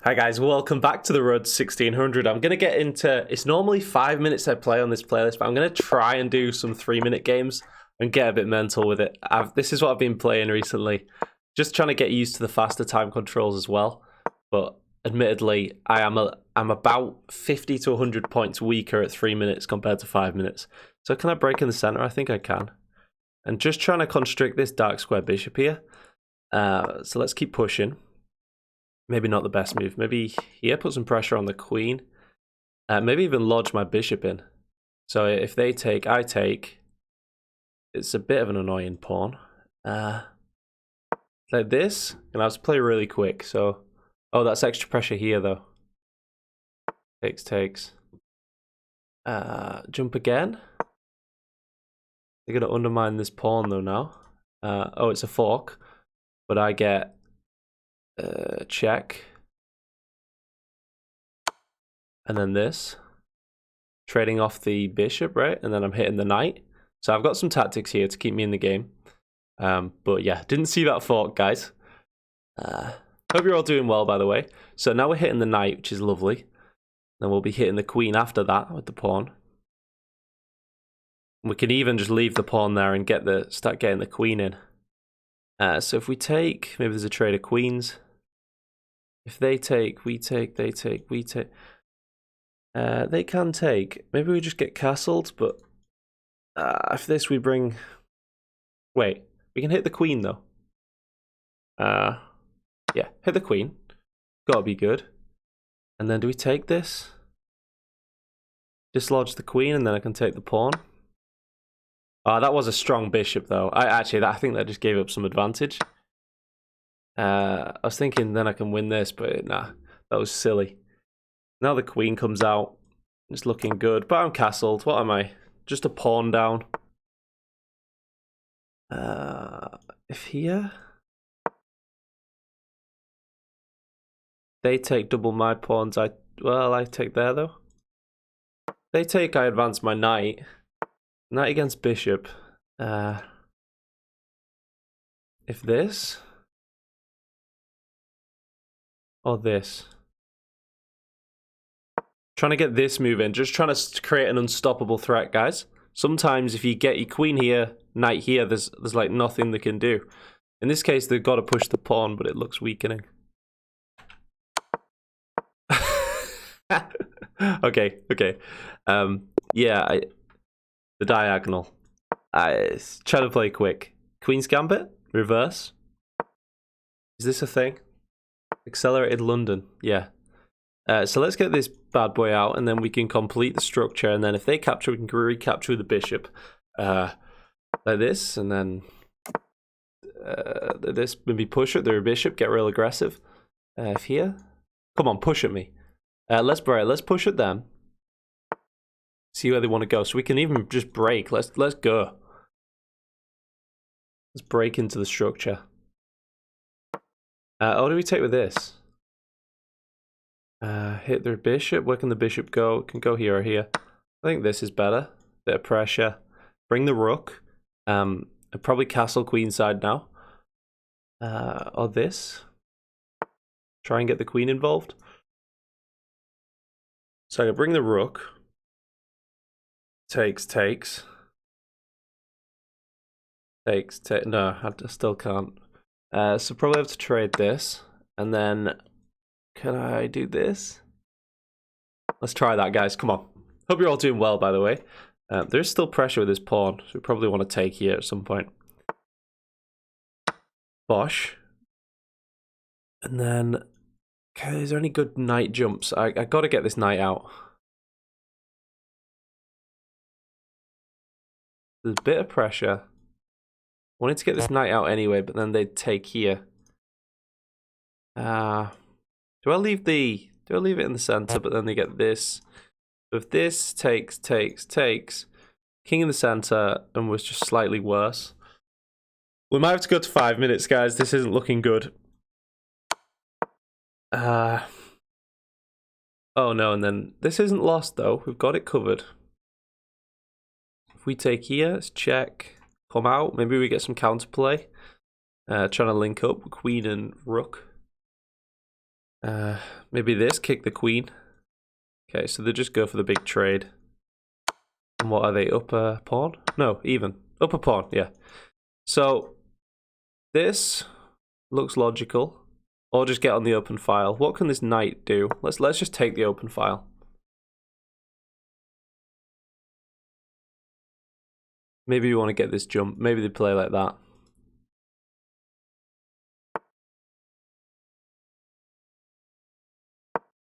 Hi guys, welcome back to the Road to 1600. I'm going to get into, it's normally 5 minutes I play on this playlist, but I'm going to try and do some 3-minute games and get a bit mental with it. This is what I've been playing recently, just trying to get used to the faster time controls as well. But admittedly, I'm about 50 to 100 points weaker at 3 minutes compared to 5 minutes. So can I break in the center? I think I can. And just trying to constrict this dark square bishop here. So let's keep pushing. Maybe not the best move. Maybe here, put some pressure on the queen. Maybe even lodge my bishop in. So if they take, I take. It's a bit of an annoying pawn. Like this, and I have to play really quick. So, oh, that's extra pressure here though. Takes. Jump again. They're gonna undermine this pawn though now. Oh, it's a fork, but I get. Check. And then this. Trading off the bishop, right? And then I'm hitting the knight. So I've got some tactics here to keep me in the game. But yeah, didn't see that fork, guys. Hope you're all doing well, by the way. So now we're hitting the knight, which is lovely. Then we'll be hitting the queen after that with the pawn. We can even just leave the pawn there and start getting the queen in. So if we take, maybe there's a trade of queens. If they take, we take, they take, we take. They can take. Maybe we just get castled, but after this we bring... Wait, we can hit the queen though. Yeah, hit the queen. Gotta be good. And then do we take this? Dislodge the queen and then I can take the pawn. That was a strong bishop though. I think that just gave up some advantage. I was thinking then I can win this, but nah, that was silly. Now the queen comes out. It's looking good, but I'm castled. What am I? Just a pawn down. If here... They take double my pawns. I take there though. They take, I advance my knight. Knight against bishop. If this... Or this. Trying to get this move in. Just trying to create an unstoppable threat, guys. Sometimes if you get your queen here, knight here, there's like nothing they can do. In this case, they've got to push the pawn, but it looks weakening. Okay. Yeah, the diagonal. I try to play quick. Queen's Gambit, reverse. Is this a thing? Accelerated London, yeah. So let's get this bad boy out, and then we can complete the structure. And then if they capture, we can recapture the bishop, like this, and then this. Maybe push at their bishop, get real aggressive. If here, come on, push at me. Let's push at them. See where they want to go. So we can even just break. Let's go. Let's break into the structure. What do we take with this? Hit their bishop. Where can the bishop go? It can go here or here. I think this is better. Bit of pressure. Bring the rook. I'd probably castle queenside now. Or this. Try and get the queen involved. So I can bring the rook. Takes. No, I still can't. So probably have to trade this. And then... Can I do this? Let's try that, guys. Come on. Hope you're all doing well, by the way. There's still pressure with this pawn, so we probably want to take here at some point. Bosh. And then... Okay, is there any good knight jumps? I got to get this knight out. There's a bit of pressure. I wanted to get this knight out anyway, but then they'd take here. Do I leave it in the center, but then they get this? So if this takes, king in the center, and was just slightly worse. We might have to go to 5 minutes, guys. This isn't looking good. Oh no, and then this isn't lost though. We've got it covered. If we take here, let's check. Come out. Maybe we get some counterplay. Trying to link up queen and rook. Maybe this, kick the queen. Okay, so they just go for the big trade. And what are they, upper pawn? No, even. Upper pawn, yeah. So, this looks logical. Or just get on the open file. What can this knight do? Let's just take the open file. Maybe we want to get this jump. Maybe they play like that.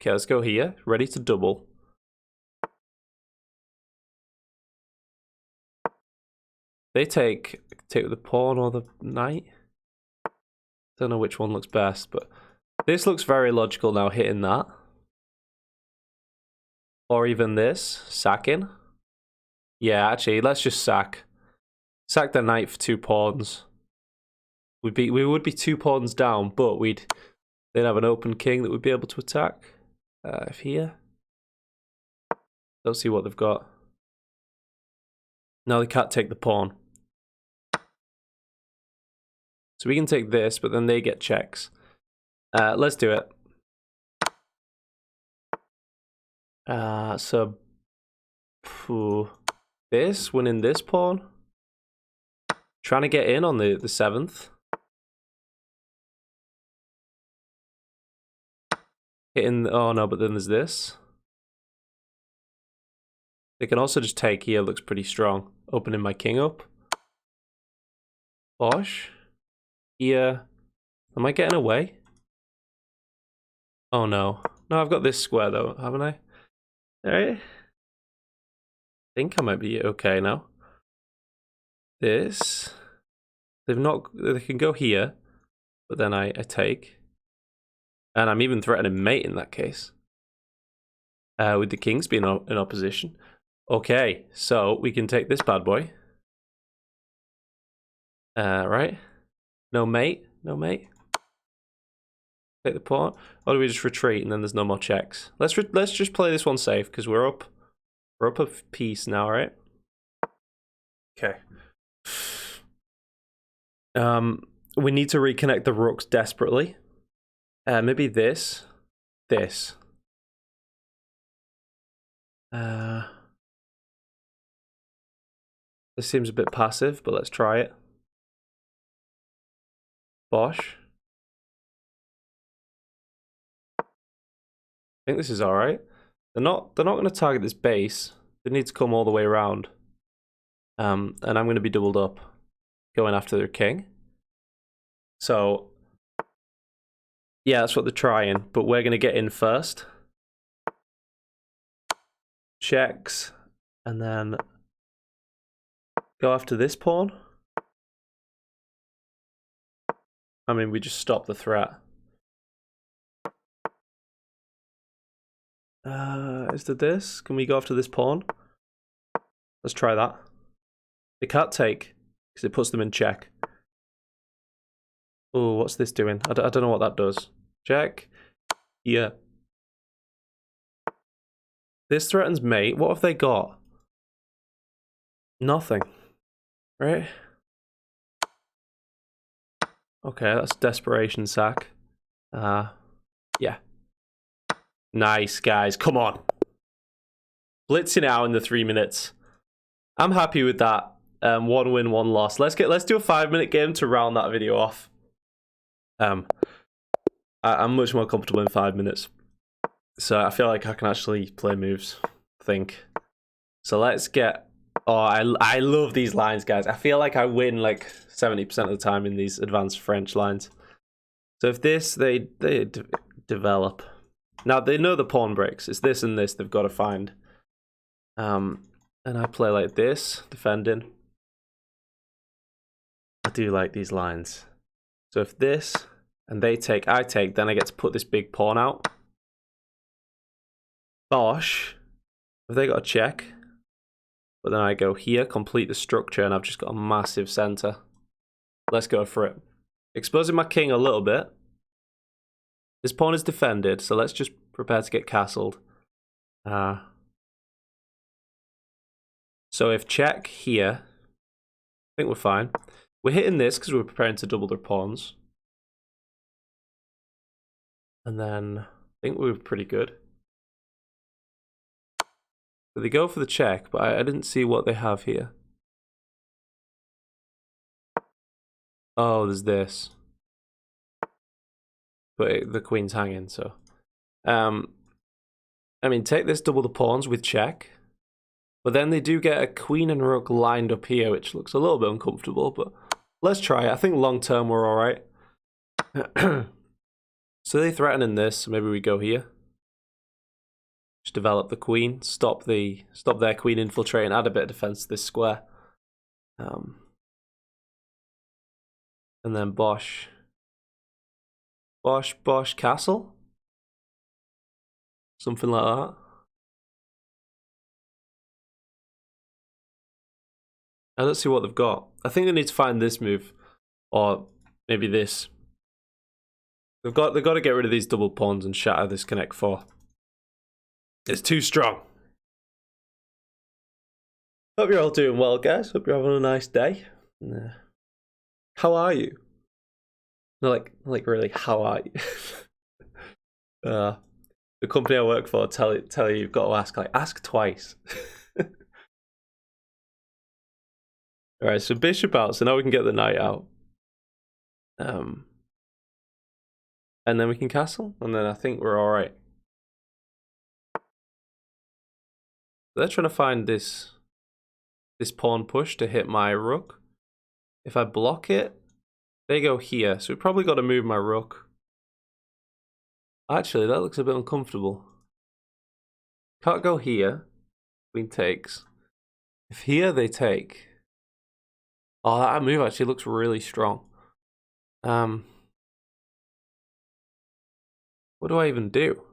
Okay, let's go here. Ready to double. They take the pawn or the knight. Don't know which one looks best, but this looks very logical now, hitting that. Or even this, sacking. Yeah, actually, let's just sack. Sack the knight for 2 pawns. We would be 2 pawns down, but they'd have an open king that would be able to attack. If here. Don't see what they've got. No, they can't take the pawn. So we can take this, but then they get checks. Let's do it. So this, winning this pawn. Trying to get in on the 7th. Hitting, oh no, but then there's this. They can also just take here, looks pretty strong. Opening my king up. Bosh. Here. Am I getting away? Oh no. No, I've got this square though, haven't I? Alright. I think I might be okay now. This. They can go here, but then I take. And I'm even threatening mate in that case. With the kings being in opposition. Okay, so we can take this bad boy. Right. No mate. No mate. Take the pawn. Or do we just retreat and then there's no more checks? Let's just play this one safe because we're up a piece now, right? Okay. We need to reconnect the rooks desperately. Maybe this. This. This seems a bit passive, but let's try it. Bosh. I think this is alright. They're not going to target this base. They need to come all the way around. And I'm going to be doubled up, going after their king. So, yeah, that's what they're trying, but we're going to get in first. Checks, and then go after this pawn. I mean, we just stop the threat. Is there this? Can we go after this pawn? Let's try that. They can't take, because it puts them in check. Oh, what's this doing? I don't know what that does. Check. Yeah. This threatens mate. What have they got? Nothing. Right? Okay, that's desperation sack. Yeah. Nice, guys. Come on. Blitzing out in the 3 minutes. I'm happy with that. 1 win, 1 loss. Let's do a 5-minute game to round that video off. I'm much more comfortable in 5 minutes. So I feel like I can actually play moves. Think. So let's get... Oh, I love these lines, guys. I feel like I win like 70% of the time in these advanced French lines. So if this, they develop. Now, they know the pawn breaks. It's this and this they've got to find. And I play like this, defending. I do like these lines. So if this, and they take, I take, then I get to put this big pawn out. Bosh. Have they got a check? But then I go here, complete the structure, and I've just got a massive center. Let's go for it. Exposing my king a little bit. This pawn is defended, so let's just prepare to get castled. So if check here, I think we're fine. We're hitting this because we're preparing to double their pawns. And then I think we were pretty good. So they go for the check, but I didn't see what they have here. Oh, there's this. But the queen's hanging, so... I mean, take this, double the pawns with check. But then they do get a queen and rook lined up here, which looks a little bit uncomfortable, but let's try it. I think long term we're alright. So they threatening this, so maybe we go here. Just develop the queen, stop their queen infiltrating, add a bit of defense to this square. And then Bosch, castle? Something like that. I don't see what they've got. I think they need to find this move, or maybe this. They've got to get rid of these double pawns and shatter this connect 4. It's too strong. Hope you're all doing well, guys. Hope you're having a nice day. How are you? No, like really, how are you? The company I work for tell you you've got to ask twice. All right, so bishop out, so now we can get the knight out. And then we can castle, and then I think we're all right. They're trying to find this pawn push to hit my rook. If I block it, they go here, so we probably got to move my rook. Actually, that looks a bit uncomfortable. Can't go here. Queen takes. If here they take. Oh, that move actually looks really strong. What do I even do?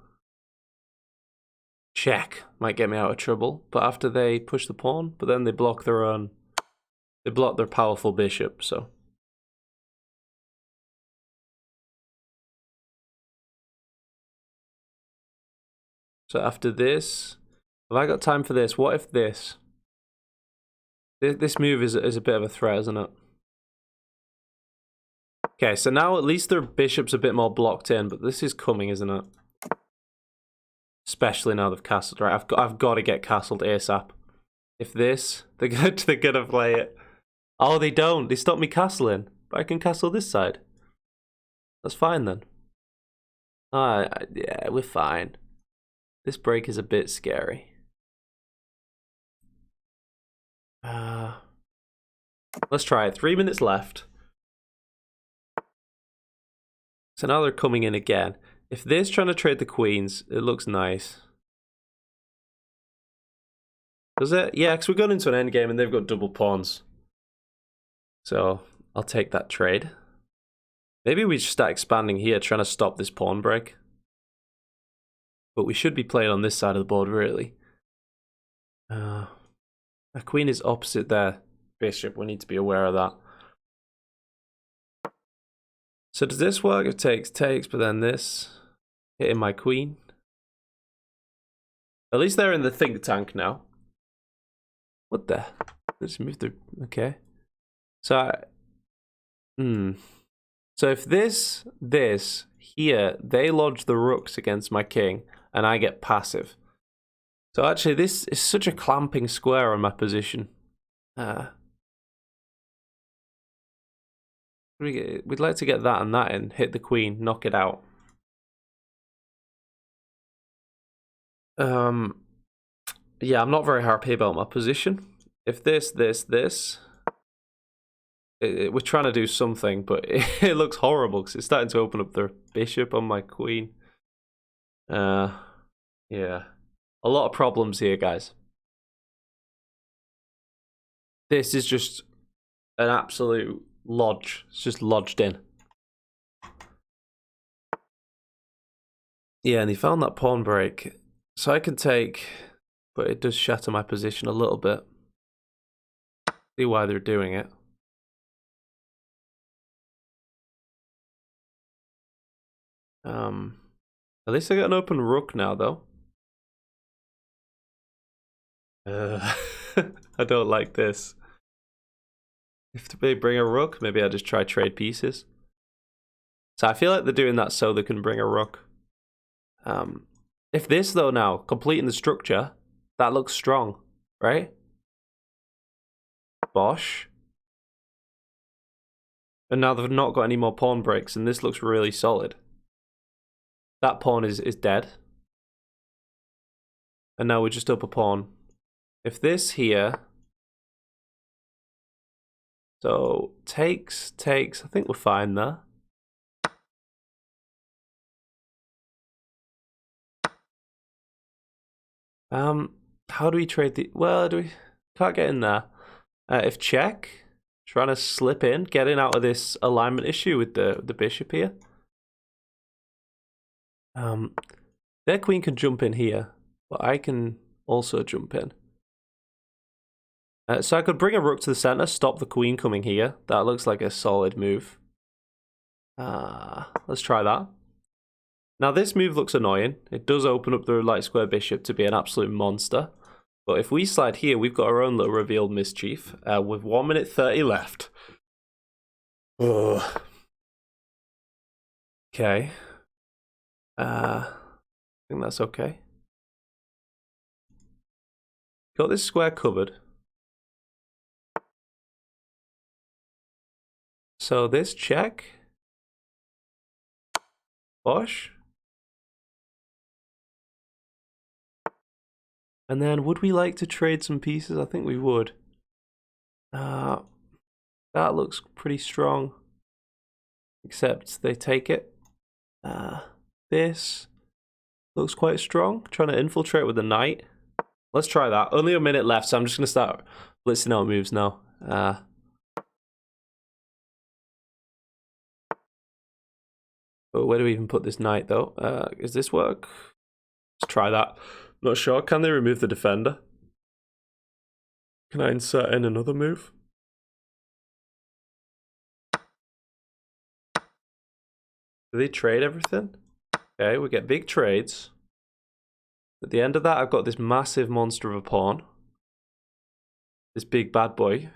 Check might get me out of trouble, but after they push the pawn, but then they block their own. They block their powerful bishop, so. So after this, have I got time for this? What if this? This move is a bit of a threat, isn't it? Okay, so now at least their bishop's a bit more blocked in, but this is coming, isn't it? Especially now they've castled, right? I've got to get castled ASAP. If this, they're gonna play it. Oh, they don't. They stop me castling, but I can castle this side. That's fine then. Yeah, we're fine. This break is a bit scary. Let's try it. 3 minutes left. So now they're coming in again. If this trying to trade the queens, it looks nice. Does it? Yeah, because we're going into an endgame and they've got double pawns. So I'll take that trade. Maybe we just start expanding here, trying to stop this pawn break. But we should be playing on this side of the board, really. Our queen is opposite their bishop. We need to be aware of that. So does this work? It takes, but then this. Hitting my queen. At least they're in the think tank now. What the? Let's move the... Okay. So So if this, here, they lodge the rooks against my king, and I get passive. So actually, this is such a clamping square on my position. We'd like to get that and that in, hit the queen, knock it out. Yeah, I'm not very happy about my position. If this, we're trying to do something, but it looks horrible because it's starting to open up their bishop on my queen. Yeah, a lot of problems here, guys. This is just an absolute lodge. It's just lodged in. Yeah, and he found that pawn break. So I can take, but it does shatter my position a little bit. See why they're doing it. At least I got an open rook now, though. I don't like this. If they bring a rook, maybe I just try trade pieces. So I feel like they're doing that so they can bring a rook. If this, though, now, completing the structure, that looks strong, right? Bosh. And now they've not got any more pawn breaks, and this looks really solid. That pawn is dead. And now we're just up a pawn. If this here... So, takes. I think we're fine there. How do we trade the... Well, can't get in there. If check, trying to slip in, getting out of this alignment issue with the bishop here. Their queen can jump in here, but I can also jump in. So I could bring a rook to the center, stop the queen coming here. That looks like a solid move. Let's try that. Now this move looks annoying. It does open up the light square bishop to be an absolute monster. But if we slide here, we've got our own little revealed mischief with 1 minute 30 left. Ugh. Okay. I think that's okay. Got this square covered. So this check. Bosh. And then would we like to trade some pieces? I think we would. That looks pretty strong. Except they take it. This looks quite strong. Trying to infiltrate with the knight. Let's try that. Only a minute left, so I'm just going to start listing out moves now. But where do we even put this knight, though? Does this work? Let's try that. Not sure. Can they remove the defender? Can I insert in another move? Do they trade everything? Okay, we get big trades. At the end of that, I've got this massive monster of a pawn. This big bad boy.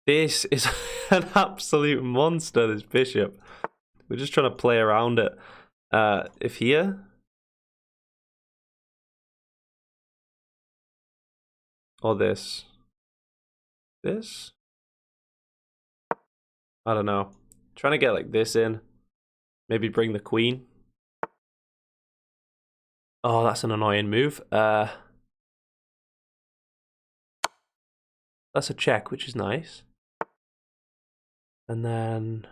This is an absolute monster, this bishop. We're just trying to play around it. If here... Or this. This? I don't know. Trying to get like this in. Maybe bring the queen. Oh, that's an annoying move. That's a check, which is nice. And then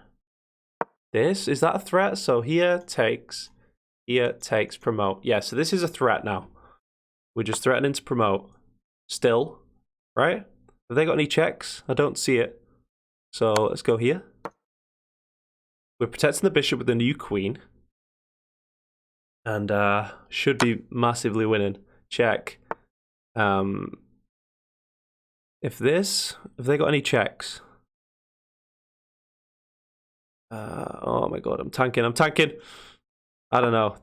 this, is that a threat? So here takes, promote. Yeah, so this is a threat now. We're just threatening to promote. Still, right? Have they got any checks? I don't see it. So let's go here. We're protecting the bishop with the new queen. And should be massively winning. Check. If they got any checks? Oh my god, I'm tanking. I don't know.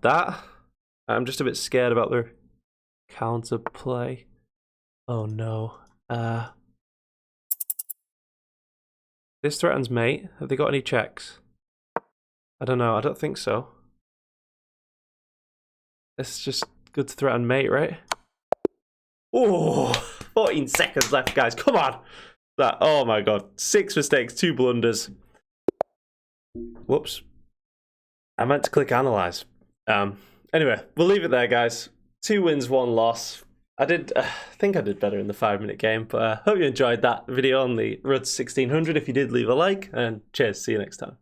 I'm just a bit scared about their counterplay. Oh no. This threatens mate. Have they got any checks? I don't know. I don't think so. It's just good to threaten mate, right? Oh, 14 seconds left, guys. Come on. Oh my god. 6 mistakes, 2 blunders. Whoops. I meant to click analyze. Anyway, we'll leave it there, guys. 2 wins, 1 loss. I think I did better in the 5-minute game, but I hope you enjoyed that video on the Road to 1600. If you did, leave a like, and cheers. See you next time.